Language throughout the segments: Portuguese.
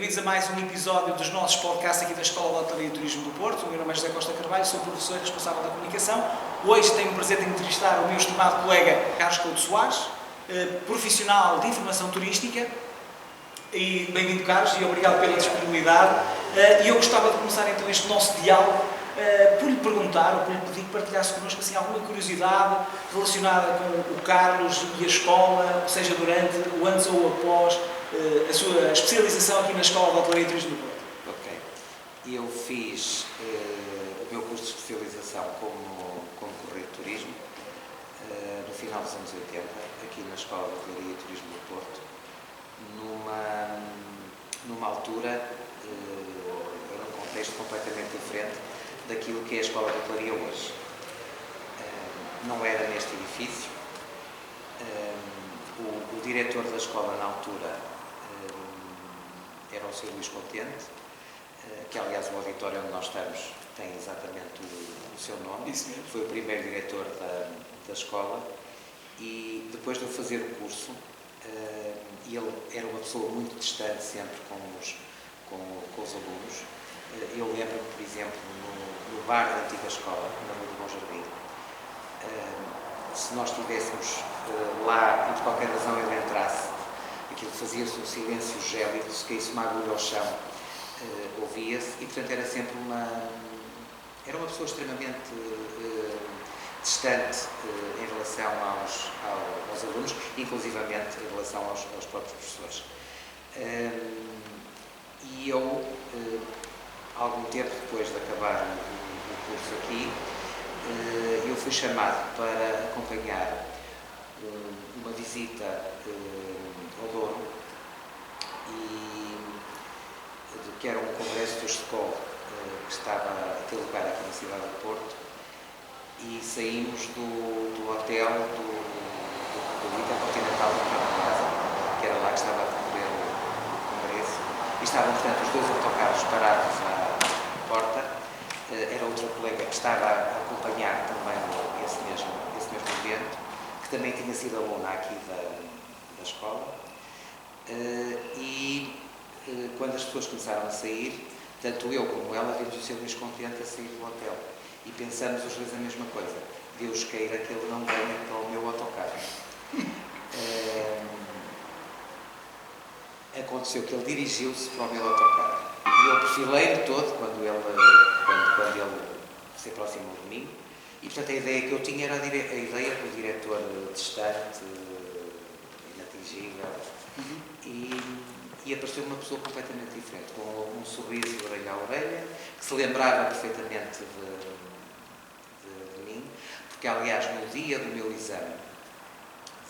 bem-vindos a mais um episódio dos nossos podcasts aqui da Escola de Hotelaria e Turismo do Porto. O meu nome é José Costa Carvalho, sou professor responsável da comunicação. Hoje tenho o prazer de entrevistar o meu estimado colega Carlos Couto Soares, profissional de informação turística. E bem-vindo, Carlos, e obrigado pela disponibilidade. E eu gostava de começar então este nosso diálogo por lhe perguntar, ou por lhe pedir que partilhasse connosco assim, alguma curiosidade relacionada com o Carlos e a escola, seja durante o antes ou o após a sua especialização aqui na Escola de Hotelaria e Turismo do Porto. Ok. Eu fiz o meu curso de especialização como correio de turismo no final dos anos 80, aqui na Escola de Hotelaria e Turismo do Porto, numa altura, num contexto completamente diferente daquilo que é a Escola de Hotelaria hoje. Não era neste edifício. O diretor da escola na altura era o Sr. Luís Contente, que aliás o auditório onde nós estamos tem exatamente o seu nome. Isso mesmo. Foi o primeiro diretor da escola e depois de eu fazer o curso, ele era uma pessoa muito distante sempre com os alunos. Eu lembro-me, por exemplo, no bar da antiga escola, na Rua do Bom Jardim, se nós estivéssemos lá e por qualquer razão ele entrasse, aquilo fazia-se um silêncio gélido, se caísse uma agulha ao chão, ouvia-se, e portanto era sempre era uma pessoa extremamente distante em relação aos alunos, inclusivamente em relação aos próprios professores. E eu, algum tempo depois de acabar o curso aqui, eu fui chamado para acompanhar uma visita ao Douro, que era um congresso do Estecol que estava a ter lugar aqui na cidade do Porto, e saímos do hotel do Intercontinental da Casa, que era lá que estava a decorrer o congresso, e estavam, portanto, os dois autocarros parados à porta. Era outra colega que estava a acompanhar também esse mesmo evento, que também tinha sido aluna aqui da escola, e quando as pessoas começaram a sair, tanto eu como ela vimos o Sr. Luís Contente a sair do hotel e pensamos os dois a mesma coisa: Deus queira que ele não venha para o meu autocarro. Aconteceu que ele dirigiu-se para o meu autocarro e eu perfilei-me todo quando ele se aproximou de mim, e portanto a ideia que eu tinha era a ideia do diretor distante, inatingível, e apareceu uma pessoa completamente diferente, com um sorriso de orelha a orelha, que se lembrava perfeitamente de mim, porque aliás no dia do meu exame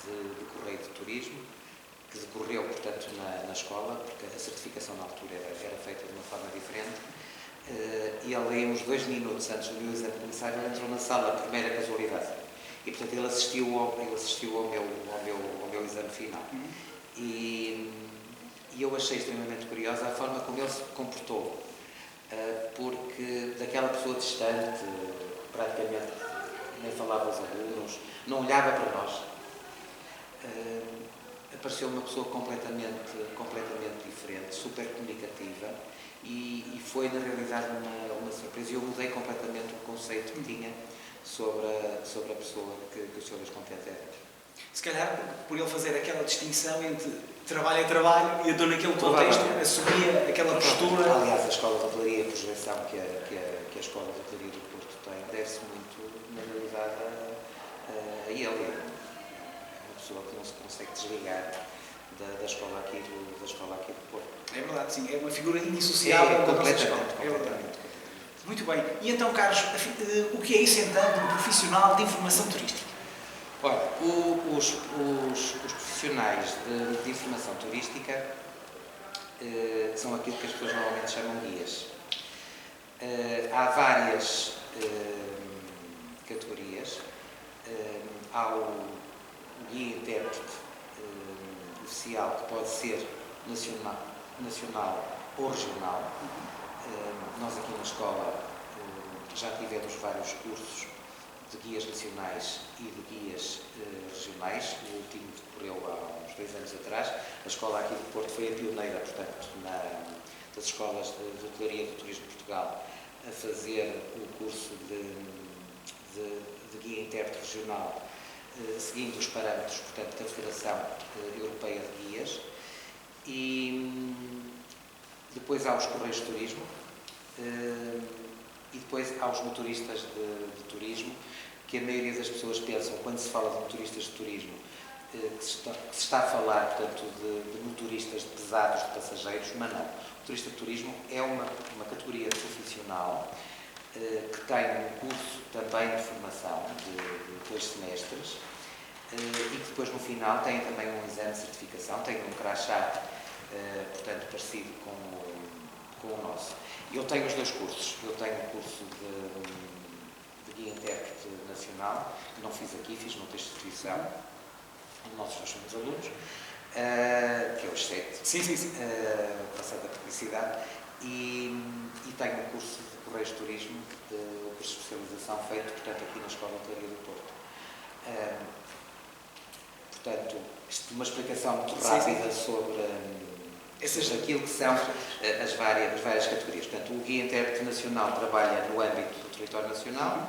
de correio de turismo, que decorreu portanto na escola, porque a certificação na altura era feita de uma forma diferente, e ele, uns 2 minutos antes do meu exame começar, ele entrou na sala, a primeira casualidade, e portanto ele assistiu ao meu exame final. E eu achei extremamente curiosa a forma como ele se comportou, porque daquela pessoa distante, praticamente nem falava aos alunos, não olhava para nós, apareceu uma pessoa completamente diferente, super comunicativa, e foi na realidade uma surpresa. Eu mudei completamente o conceito que tinha sobre a pessoa que o Sr. Luís Contente era. Se calhar, por ele fazer aquela distinção entre trabalho é trabalho e eu dou naquele contexto, assumia aquela postura. Aliás, a Escola de Hotelaria e Projeção que a Escola de Hotelaria do Porto tem deve-se muito, na realidade, a ele. É uma pessoa que não se consegue desligar da escola aqui do Porto. É verdade, sim. É uma figura indissociável da nossa escola. Completamente. Muito bem. E então, Carlos, o que é isso então de um profissional de informação turística? Olha, os profissionais de informação turística são aquilo que as pessoas normalmente chamam guias. Há várias categorias. Há o guia intérprete oficial, que pode ser nacional ou regional. Nós aqui na escola já tivemos vários cursos de guias nacionais e de guias regionais. O último decorreu há uns 2 anos atrás. A escola aqui do Porto foi a pioneira, portanto, das escolas de hotelaria e de turismo de Portugal, a fazer o curso de guia intérprete regional, seguindo os parâmetros, portanto, da Federação Europeia de Guias. E depois há os correios de turismo, e depois há os motoristas de turismo, que a maioria das pessoas pensam, quando se fala de motoristas de turismo, que se está a falar, portanto, de motoristas pesados de passageiros, mas não. O motorista de turismo é uma categoria profissional que tem um curso também de formação de 2 semestres e que depois, no final, tem também um exame de certificação, tem um crachá, portanto, parecido com o nosso. Eu tenho os 2 cursos. Eu tenho o curso de guia intérprete nacional, que não fiz aqui, fiz no texto de inscrição, um dos nossos alunos, que é o 7, passando a publicidade, e tenho o curso de Correios de Turismo, o curso de especialização feito, portanto, aqui na Escola de Hotelaria do Porto. Portanto, isto é uma explicação muito rápida sobre aquilo que são as várias categorias. Portanto, o guia intérprete nacional trabalha no âmbito do território nacional,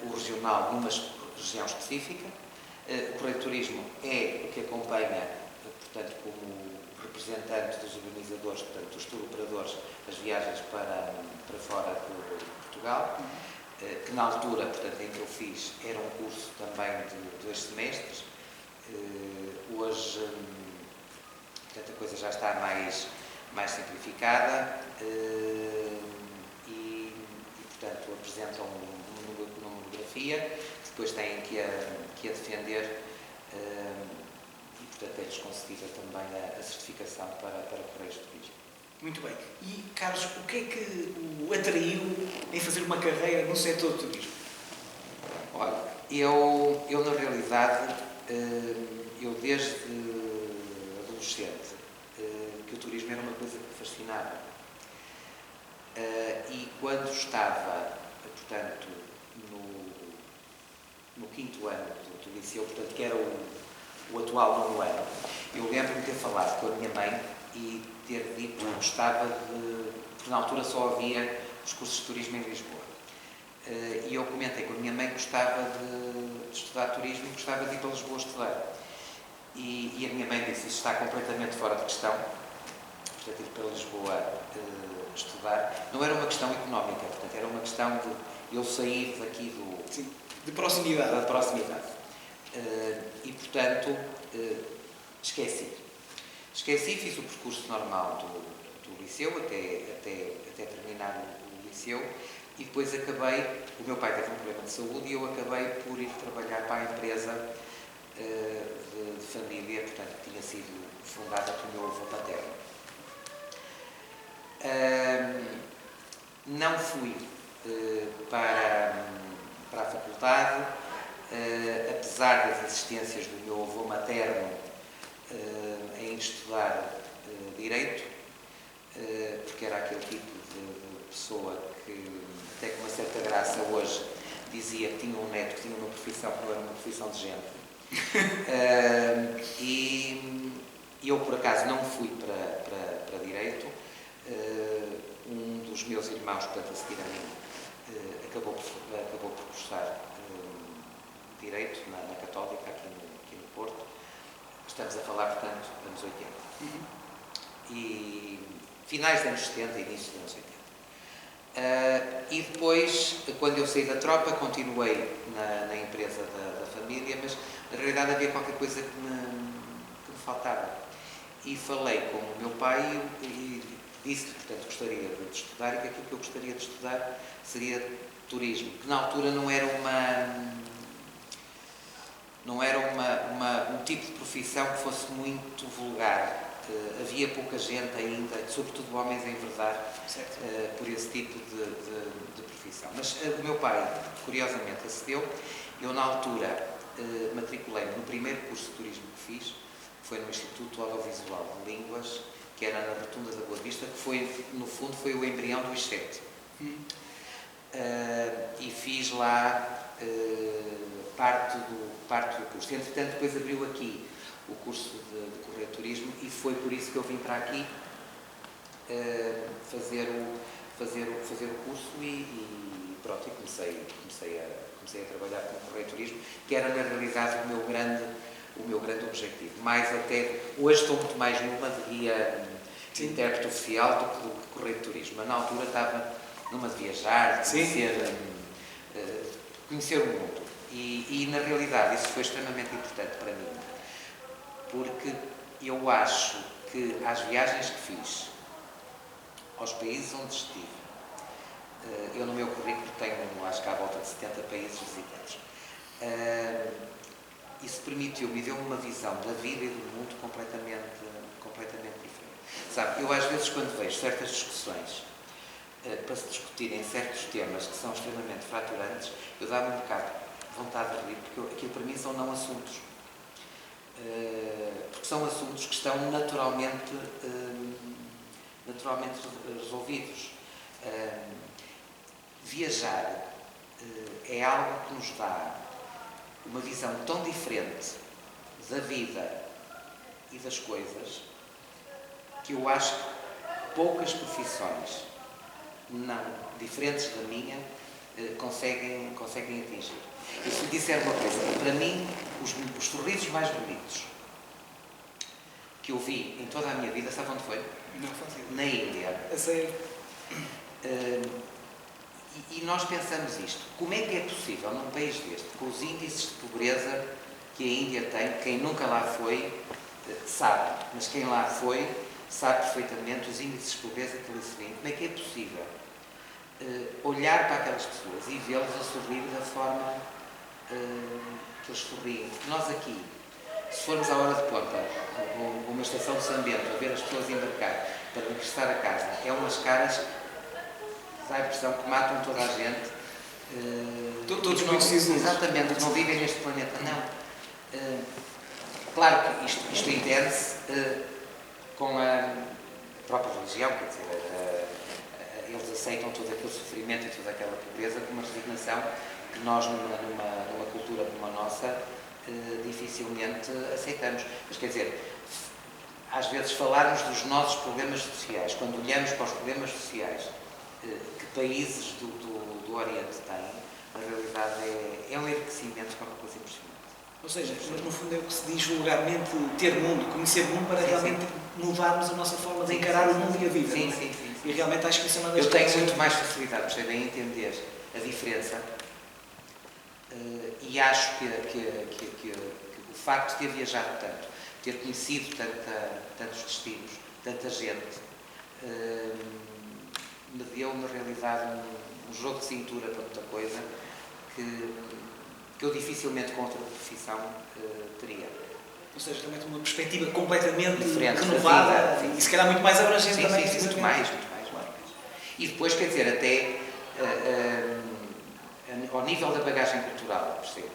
o regional numa região específica, o correio de turismo é o que acompanha, portanto, como representante dos organizadores, portanto, dos tour operadores, as viagens para fora de Portugal, que na altura, portanto, em que eu fiz, era um curso também de 2 semestres. Hoje, portanto, a coisa já está mais simplificada e portanto, apresentam uma monografia que depois têm que a defender e, portanto, é-lhes concedida também a certificação para Correios de Turismo. Muito bem. E, Carlos, o que é que o atraiu em fazer uma carreira no setor do turismo? Olha, eu na realidade, eu desde adolescente, que o turismo era uma coisa que me fascinava. E quando estava, portanto, no 5º ano do liceu, portanto, que era o atual 9º ano, eu lembro-me de ter falado com a minha mãe e ter dito que gostava porque na altura só havia os cursos de turismo em Lisboa. E eu comentei com a minha mãe que gostava de estudar turismo e gostava de ir para Lisboa estudar. E a minha mãe disse, isso está completamente fora de questão, portanto, ir para Lisboa estudar. Não era uma questão económica, portanto, era uma questão de eu sair daqui de proximidade. Da proximidade. E, portanto, esqueci, fiz o percurso normal do liceu, até terminar o liceu, e depois acabei, o meu pai teve um problema de saúde e eu acabei por ir trabalhar para a empresa de família, portanto, que tinha sido fundada pelo meu avô paterno. Não fui para a faculdade, apesar das insistências do meu avô materno em estudar Direito, porque era aquele tipo de pessoa que, até com uma certa graça hoje, dizia que tinha um neto que tinha uma profissão que não era uma profissão de gente. E eu, por acaso, não fui para Direito. Um dos meus irmãos, portanto, a seguir a mim, acabou por cursar Direito na Católica, aqui no Porto. Estamos a falar, portanto, dos anos 80. E finais dos anos 70 e início dos anos 80. E depois, quando eu saí da tropa, continuei na empresa da família, mas na realidade havia qualquer coisa que me faltava. E falei com o meu pai e disse-lhe, portanto, gostaria de estudar e que aquilo que eu gostaria de estudar seria turismo, que na altura não era um tipo de profissão que fosse muito vulgar. Havia pouca gente ainda, sobretudo homens, a enverdar por esse tipo de profissão. Mas o meu pai, curiosamente, acedeu. Eu, na altura, matriculei-me no primeiro curso de turismo que fiz, foi no Instituto Audiovisual de Línguas, que era na Rotunda da Boa Vista, que foi, no fundo, foi o embrião do ISET. e fiz lá parte do curso. Entretanto, depois abriu aqui o curso de Correio de Turismo e foi por isso que eu vim para aqui fazer o curso e pronto, e comecei a trabalhar com o Correio de Turismo, que era na realidade o meu grande objetivo. Mais até, hoje estou muito mais numa de guia de intérprete oficial do que do Correio de Turismo, mas na altura estava numa de viajar, de conhecer o mundo. E na realidade isso foi extremamente importante para mim, porque eu acho que às viagens que fiz, aos países onde estive, eu no meu currículo tenho, acho que à volta de 70 países visitados, isso permitiu-me, deu-me uma visão da vida e do mundo completamente diferente. Sabe, eu às vezes quando vejo certas discussões para se discutirem certos temas que são extremamente fraturantes, eu dá-me um bocado de vontade de rir, porque aquilo para mim são não assuntos. Porque são assuntos que estão naturalmente resolvidos. Viajar é algo que nos dá uma visão tão diferente da vida e das coisas que eu acho que poucas profissões não diferentes da minha conseguem atingir. E se lhe disser uma coisa, para mim os sorrisos mais bonitos que eu vi em toda a minha vida, sabe onde foi? Não fazia. Na Índia. A sério? E nós pensamos isto, como é que é possível num país deste, com os índices de pobreza que a Índia tem, quem nunca lá foi sabe, mas quem lá foi sabe perfeitamente os índices de pobreza que ali se vêem, como é que é possível olhar para aquelas pessoas e vê-los a sorrir da forma que eles sorriem. Nós aqui, se formos à hora de ponta, ou uma estação de São Bento, a ver as pessoas embarcar para regressar a casa, é umas caras, dá a impressão que matam toda a gente. Todos conhecidos. Exatamente, que não vivem neste planeta, não. Claro que isto entende-se com a própria religião, quer dizer, eles aceitam todo aquele sofrimento e toda aquela pobreza com uma resignação que nós, numa cultura como a nossa, dificilmente aceitamos. Mas quer dizer, às vezes falarmos dos nossos problemas sociais, quando olhamos para os problemas sociais que países do Oriente têm, na realidade é um enriquecimento que é uma coisa impressionante. Ou seja, no fundo é o que se diz vulgarmente ter mundo, conhecer o mundo para realmente mudarmos a nossa forma de encarar o mundo e a vida. Sim. E realmente acho que isso é uma das Eu coisas. tenho muito mais facilidade, percebem, em entender a diferença e acho que o facto de ter viajado tanto, ter conhecido tantos destinos, tanta gente, me deu, na realidade, um jogo de cintura para muita coisa que eu dificilmente com outra profissão teria. Ou seja, realmente uma perspectiva completamente diferente, renovada vida, e se calhar muito mais abrangente também. Sim, muito mais. Claro. E depois, quer dizer, até ao nível da bagagem cultural, percebo,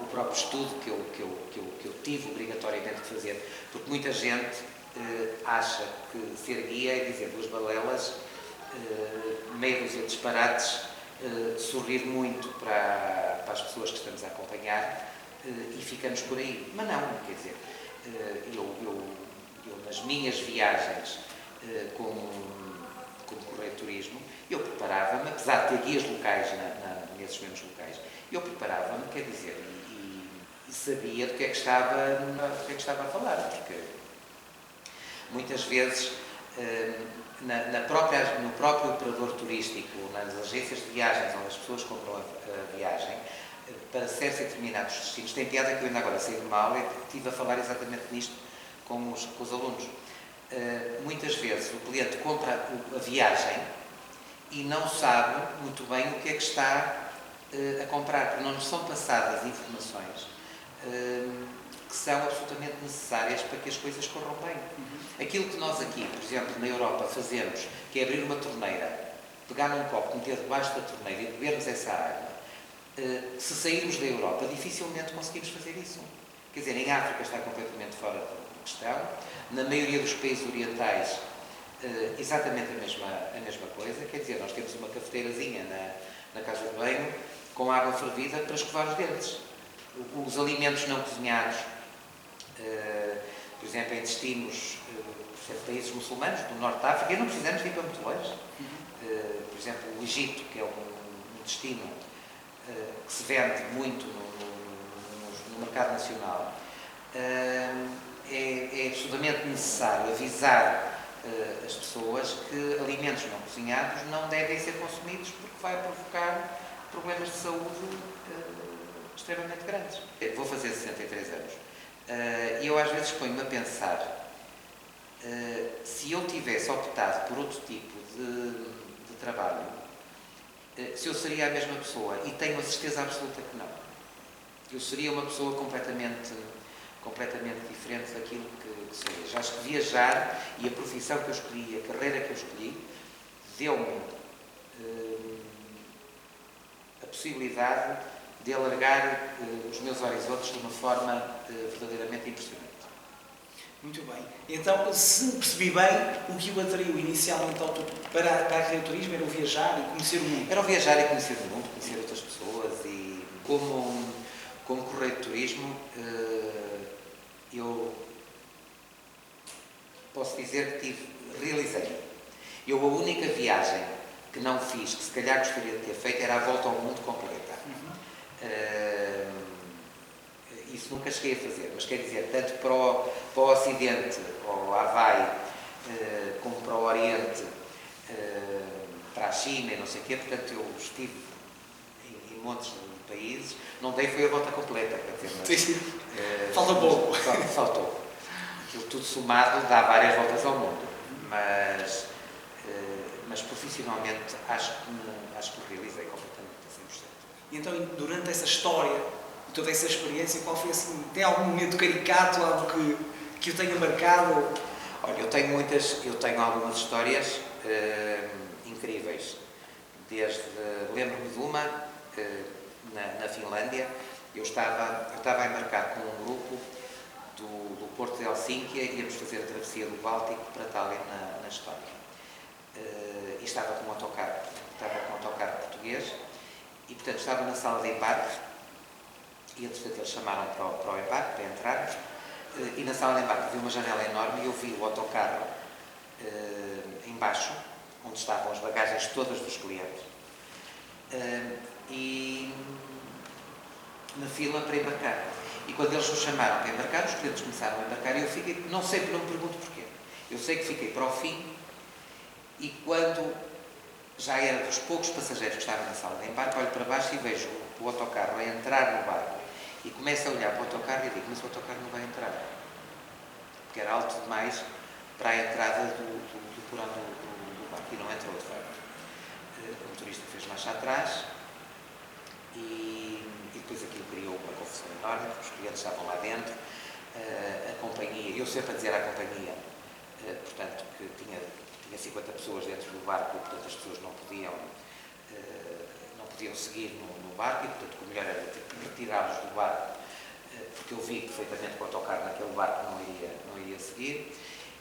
o próprio estudo que eu tive obrigatoriamente de fazer, porque muita gente acha que ser guia é dizer duas balelas, meia dúzia de disparates, sorrir muito para as pessoas que estamos a acompanhar e ficamos por aí. Mas não, quer dizer, eu nas minhas viagens como Correio de Turismo, eu preparava-me, apesar de ter guias locais nesses mesmos locais, eu preparava-me, quer dizer, e sabia do que é que estava a falar, porque muitas vezes no próprio operador turístico, nas agências de viagens onde as pessoas compram a viagem, para certos determinados destinos, tem piada que eu ainda agora saí de uma aula e estive a falar exatamente nisto com os alunos. Muitas vezes o cliente compra a viagem e não sabe muito bem o que é que está a comprar, porque não nos são passadas informações que são absolutamente necessárias para que as coisas corram bem. Aquilo que nós aqui, por exemplo, na Europa fazemos, que é abrir uma torneira, pegar num copo, meter debaixo da torneira e bebermos essa água, se sairmos da Europa, dificilmente conseguimos fazer isso. Quer dizer, em África está completamente fora de questão, na maioria dos países orientais exatamente a mesma coisa, quer dizer, nós temos uma cafeteirazinha na casa de banho com água fervida para escovar os dentes. Os alimentos não cozinhados, por exemplo, em destinos, países muçulmanos, do Norte de África, e não precisamos de ir para muito longe. Por exemplo, o Egito, que é um destino que se vende muito no mercado nacional, é absolutamente necessário avisar as pessoas que alimentos não cozinhados não devem ser consumidos porque vai provocar problemas de saúde extremamente grandes. Eu vou fazer 63 anos e eu às vezes ponho-me a pensar se eu tivesse optado por outro tipo de trabalho, se eu seria a mesma pessoa, e tenho a certeza absoluta que não. Eu seria uma pessoa completamente diferente daquilo que sou hoje. Acho que viajar e a profissão que eu escolhi, a carreira que eu escolhi, deu-me a possibilidade de alargar os meus horizontes de uma forma verdadeiramente impressionante. Muito bem. Então, se percebi bem, o que o atraiu inicialmente para a carreira do turismo era o viajar e conhecer o mundo. Era o viajar e conhecer o mundo, conhecer outras pessoas, e como correio de turismo, eu posso dizer que realizei. A única viagem que não fiz, que se calhar gostaria de ter feito, era a volta ao mundo completa. Isso nunca cheguei a fazer, mas quer dizer, tanto para o Ocidente, ou Havaí, como para o Oriente, para a China e não sei o quê, portanto eu estive em montes de países, não dei foi a volta completa, quer dizer, mas, falta pouco. Faltou. Aquilo tudo somado dá várias voltas ao mundo, mas profissionalmente acho que realizei completamente a 100%. E então, durante essa história, toda essa experiência, qual foi assim, tem algum momento caricato, algo que o tenha marcado? Olha, eu tenho algumas histórias incríveis. Lembro-me de uma, na Finlândia, eu estava a embarcar com um grupo do Porto de Helsínquia e íamos fazer a travessia do Báltico para Tallinn, na Estónia. E estava com um autocarro português e, portanto, estava na sala de embarque e, entretanto, eles chamaram para o embarque, para entrarmos, e na sala de embarque havia uma janela enorme e eu vi o autocarro embaixo, onde estavam as bagagens todas dos clientes, e na fila para embarcar. E quando eles nos chamaram para embarcar, os clientes começaram a embarcar e eu fiquei, não me pergunto porquê. Eu sei que fiquei para o fim e quando já era dos poucos passageiros que estavam na sala de embarque, olho para baixo e vejo o autocarro a entrar no barco e começo a olhar para o autocarro e digo, mas o autocarro não vai entrar. Porque era alto demais para a entrada do porão do barco e não entrou, de facto. O motorista fez marcha atrás e depois aquilo criou uma confusão enorme, porque os clientes estavam lá dentro, a companhia, eu sempre a dizer à companhia, portanto, que tinha 50 pessoas dentro do barco, portanto as pessoas não podiam seguir no barco e, portanto, o melhor era retirá-los do barco, porque eu vi perfeitamente que o autocarro naquele barco não iria seguir.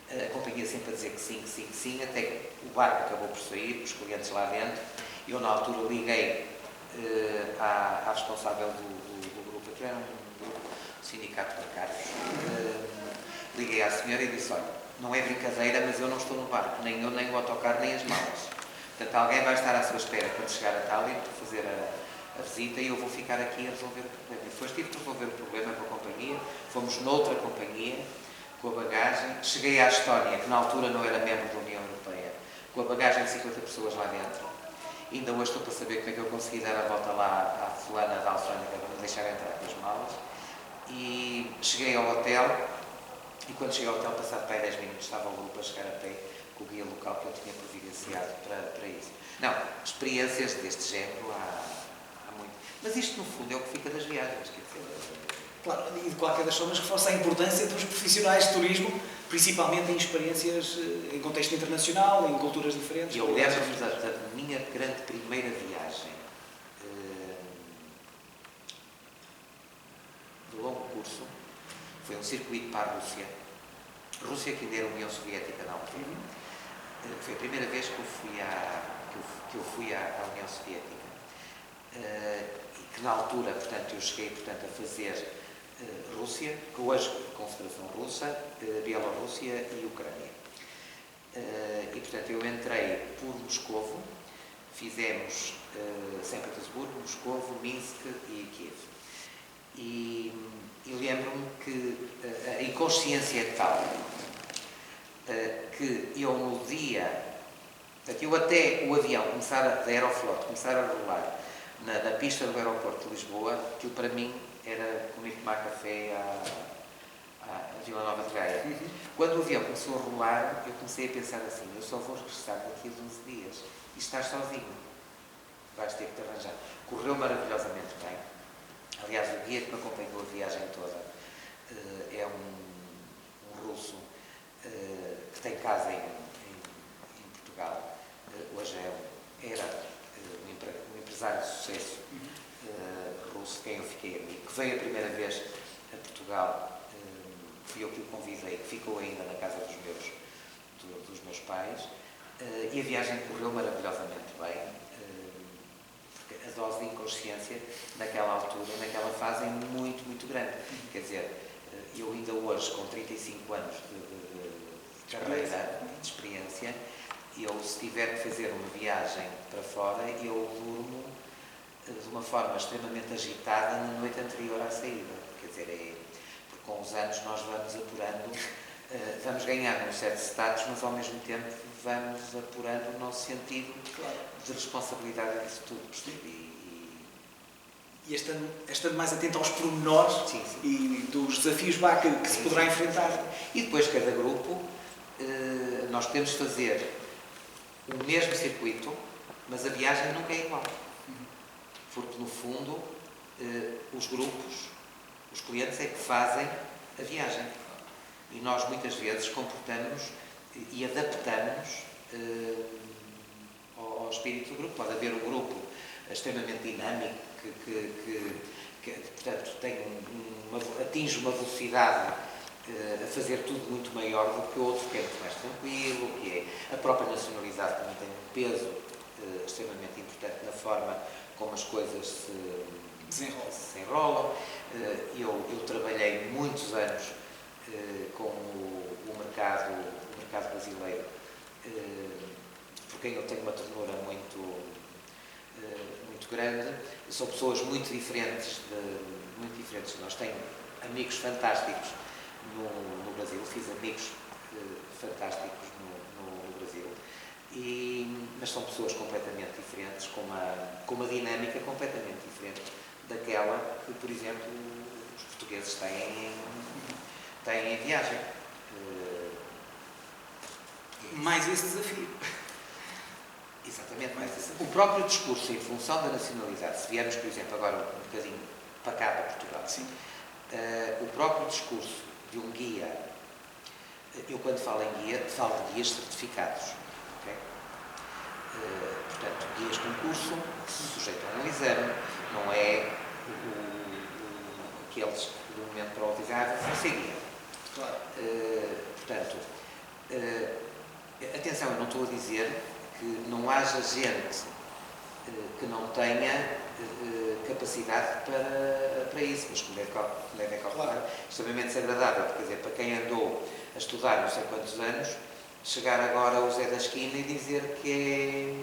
A companhia sempre a dizer que sim, até que o barco acabou por sair, os clientes lá dentro. Eu, na altura, liguei à responsável do grupo, que era um sindicato de bancários, liguei à senhora e disse, olha, não é brincadeira, mas eu não estou no barco, nem eu, nem o autocarro, nem as malas. Portanto, alguém vai estar à sua espera quando chegar a Tallinn para fazer a visita e eu vou ficar aqui a resolver o problema. E depois tive que resolver o problema com a companhia, fomos noutra companhia, com a bagagem. Cheguei à Estónia, que na altura não era membro da União Europeia, com a bagagem de 50 pessoas lá dentro. Ainda hoje estou para saber como é que eu consegui dar a volta lá à fulana da alfândega para me deixar entrar com as malas. E cheguei ao hotel, e quando cheguei ao hotel, passado para aí 10 minutos, estava o grupo a chegar a pé com o guia local que eu tinha providenciado para isso. Não, experiências deste género há muito. Mas isto, no fundo, é o que fica das viagens. Quer dizer, claro, e de qualquer das formas reforça a importância dos profissionais de turismo, principalmente em experiências em contexto internacional, em culturas diferentes. Eu lembro-me da minha grande primeira viagem de longo curso. Foi um circuito para a Rússia. Rússia que ainda era a União Soviética na altura. Foi a primeira vez que eu fui à União Soviética. e que na altura, portanto, eu cheguei, portanto, a fazer Rússia, que hoje Confederação Russa, Bielorrússia e Ucrânia. E, portanto, eu entrei por Moscovo, fizemos São Petersburgo, Moscovo, Minsk e Kiev. E lembro-me que a inconsciência é tal que eu no dia, eu até o avião da Aeroflot começar a rolar na pista do aeroporto de Lisboa, aquilo para mim era como ir tomar café à Vila Nova de Gaia. Quando o avião começou a rolar, eu comecei a pensar assim, eu só vou regressar daqui a 11 dias e estás sozinho, vais ter que te arranjar. Correu maravilhosamente bem. Aliás, o guia que me acompanhou a viagem toda é um russo que tem casa em Portugal. Hoje era um empresário de sucesso russo, quem eu fiquei amigo, que veio a primeira vez a Portugal, fui eu que o convidei, que ficou ainda na casa dos meus pais, e a viagem correu maravilhosamente bem, porque a dose de inconsciência naquela altura, naquela fase, é muito, muito grande. Quer dizer, eu ainda hoje, com 35 anos de carreira, de experiência, eu, se tiver que fazer uma viagem para fora, eu durmo de uma forma extremamente agitada na noite anterior à saída. Quer dizer, porque com os anos nós vamos apurando, vamos ganhando um certo status, mas ao mesmo tempo vamos apurando o nosso sentido de responsabilidade disso tudo. E estando mais atento aos pormenores e dos desafios que se poderá enfrentar. E depois cada grupo, nós podemos fazer o mesmo circuito, mas a viagem nunca é igual. Porque, no fundo, os grupos, os clientes é que fazem a viagem. E nós, muitas vezes, comportamos e adaptamos ao espírito do grupo. Pode haver um grupo extremamente dinâmico, que portanto, atinge uma velocidade a fazer tudo muito maior do que o outro, que é muito mais tranquilo, que é a própria nacionalidade também tem um peso extremamente importante na forma como as coisas se desenrolam. Eu trabalhei muitos anos com o mercado brasileiro, por quem eu tenho uma ternura muito grande. São pessoas muito diferentes de nós. Tenho amigos fantásticos no Brasil, fiz amigos fantásticos no Brasil, mas são pessoas completamente diferentes, com uma dinâmica completamente diferente daquela que, por exemplo, os portugueses têm em viagem. Mais esse desafio. Exatamente, mais esse. O próprio discurso em função da nacionalidade, se viermos, por exemplo, agora um bocadinho para cá, para Portugal, o próprio discurso de um guia, eu quando falo em guia, falo de guias certificados. Okay? Portanto, guias com curso que se sujeitam a um exame, não é aqueles que de um momento para o outro dizem, vou ser guia. Claro. Portanto, atenção, eu não estou a dizer que não haja gente que não tenha capacidade para isso, mas como deve calcular, é extremamente desagradável, quer dizer, para quem andou a estudar não sei quantos anos, chegar agora ao Zé da Esquina e dizer que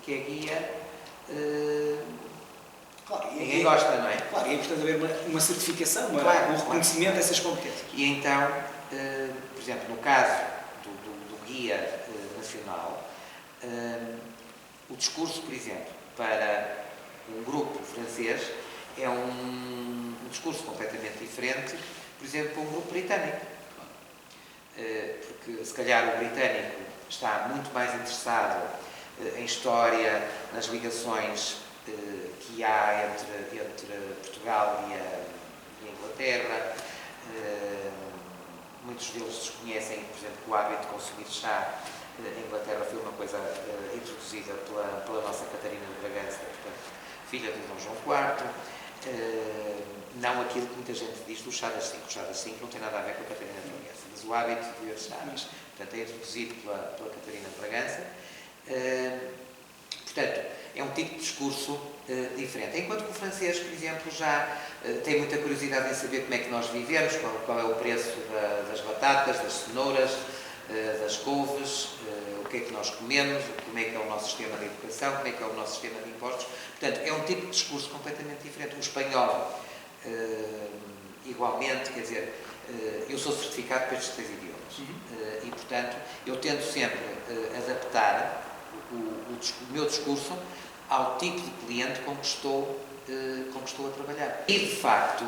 é guia, ninguém gosta, não é? Claro, e é importante haver uma certificação, um reconhecimento dessas competências. E então, por exemplo, no caso do guia nacional, o discurso, por exemplo, para um grupo francês é um discurso completamente diferente, por exemplo, para um grupo britânico. Porque, se calhar, o britânico está muito mais interessado em história, nas ligações que há entre Portugal e a Inglaterra. Muitos deles desconhecem, por exemplo, que o hábito de consumir chá em Inglaterra foi uma coisa introduzida pela nossa Catarina de Bragança, portanto, filha de Dom João IV. Não aquilo que muita gente diz do chá das 5. O chá das 5 não tem nada a ver com a Catarina de Bragança, mas o hábito de beber chá, portanto, é introduzido pela Catarina de Bragança. Portanto, é um tipo de discurso diferente. Enquanto que o francês, por exemplo, já tem muita curiosidade em saber como é que nós vivemos, qual é o preço das batatas, das cenouras, das couves, o que é que nós comemos, como é que é o nosso sistema de educação, como é que é o nosso sistema de impostos. Portanto, é um tipo de discurso completamente diferente. O espanhol, igualmente, quer dizer, eu sou certificado para estes 3 idiomas e, portanto, eu tento sempre adaptar o meu discurso ao tipo de cliente com que estou a trabalhar. E, de facto,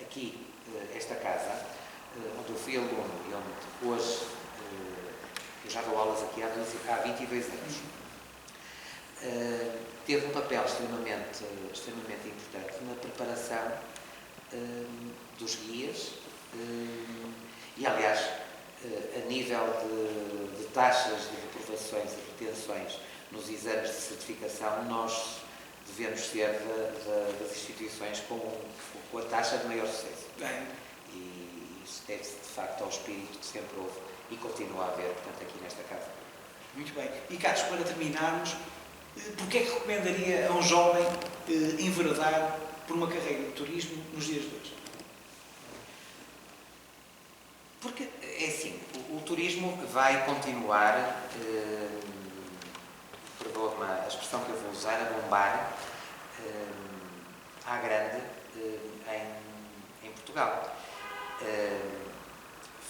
aqui, esta casa, onde eu fui aluno e onde hoje eu já dou aulas aqui há 22 anos, teve um papel extremamente importante na preparação dos guias e, aliás, a nível de taxas de reprovações e retenções nos exames de certificação, nós devemos ser das instituições com a taxa de maior sucesso. Bem. E isso deve-se, de facto, ao espírito que sempre houve e continua a haver, portanto, aqui nesta casa. Muito bem. E, Carlos, para terminarmos, porquê é que recomendaria a um jovem enveredar por uma carreira de turismo nos dias de hoje? Porque, é assim, o turismo vai continuar, perdoa-me a expressão que eu vou usar, a bombar à grande em Portugal.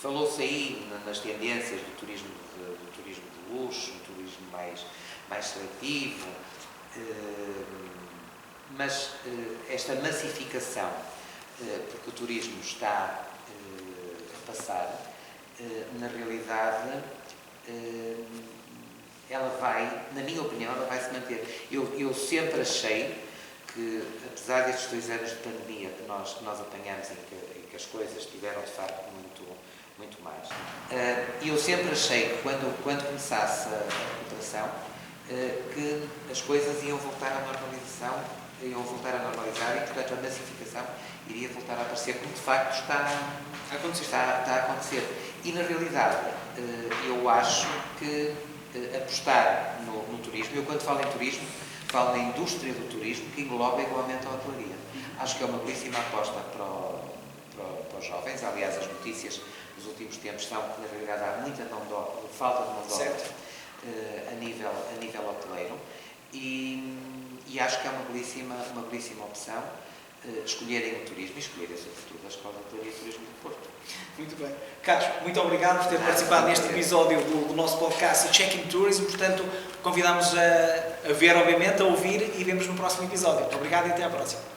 Falou-se aí nas tendências do turismo de luxo, um turismo mais seletivo, mas esta massificação, porque o turismo está a passar, na realidade, ela vai, na minha opinião, ela vai se manter. Eu sempre achei que, apesar destes 2 anos de pandemia que nós apanhamos em que as coisas estiveram, de facto, muito mais, eu sempre achei que quando começasse a recuperação, que as coisas iam voltar à normalização, iam voltar a normalizar e, portanto, a massificação iria voltar a aparecer, como de facto está a acontecer. E, na realidade, eu acho que apostar no turismo, eu quando falo em turismo, falo na indústria do turismo, que engloba igualmente a hotelaria. Acho que é uma belíssima aposta para os jovens. Aliás, as notícias nos últimos tempos são que, na realidade, há muita falta de mão de obra a nível hoteleiro. E acho que é uma belíssima opção escolherem o turismo e escolherem, sobretudo, a Escola de Hotelaria e Turismo do Porto. Muito bem. Carlos, muito obrigado por ter participado neste episódio do nosso podcast Check-in Tourism. Portanto, convidamos a ver, obviamente, a ouvir e vemos no próximo episódio. Muito obrigado e até à próxima.